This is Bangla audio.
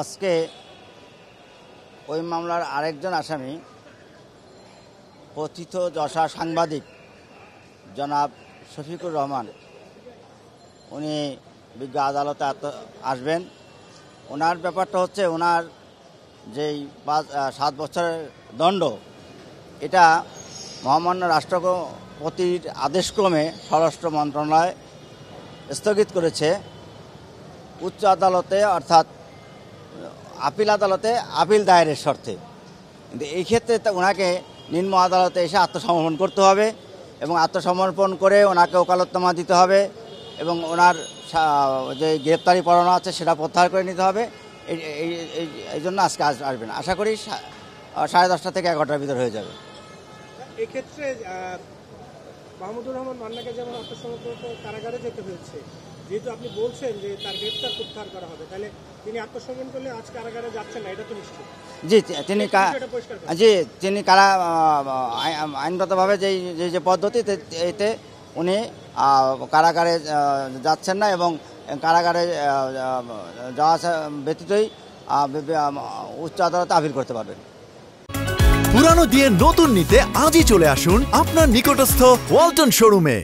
আজকে ওই মামলার আরেকজন আসামি কথিত যশা সাংবাদিক জনাব শফিকুর রহমান, উনি বিজ্ঞ আদালতে আসবেন। ওনার ব্যাপারটা হচ্ছে ওনার যেই 7 বছরের দণ্ড, এটা মহামান্য রাষ্ট্রপতির আদেশক্রমে স্বরাষ্ট্র মন্ত্রণালয় স্থগিত করেছে উচ্চ আদালতে, অর্থাৎ আপিল আদালতে আপিল দায়েরের শর্তে। কিন্তু এই ক্ষেত্রে ওনাকে নিম্ন আদালতে এসে আত্মসমর্পণ করতে হবে এবং আত্মসমর্পণ করে ওনাকে ওকালতনামা দিতে হবে এবং ওনার যে গ্রেপ্তারি পরোয়ানা আছে সেটা প্রত্যাহার করে নিতে হবে। এই জন্য আজকে আসবেন। আশা করি 10:30 থেকে 11টার ভিতর হয়ে যাবে। এক্ষেত্রে মাহমুদুর রহমান মান্নাকে যেমন আত্মসমর্পণ কারাগারে যেতে হয়েছে, যেহেতু আপনি বলছেন যে তার গ্রেপ্তার প্রত্যাহার করা হবে, তাহলে তিনি আত্মসমর্পণ করলে আজ কারাগারে যাচ্ছেন না, এটা তো নিশ্চিত? জি, তিনি আইনগতভাবে যে পদ্ধতি এতে উনি কারাগারে যাচ্ছেন না এবং কারাগারে যাওয়া ব্যতীতই উচ্চ আদালতে আপিল করতে পারবেন। পুরানো দিয়ে নতুন নিতে আজই চলে আসুন আপনার নিকটস্থ ওয়ালটন শোরুমে।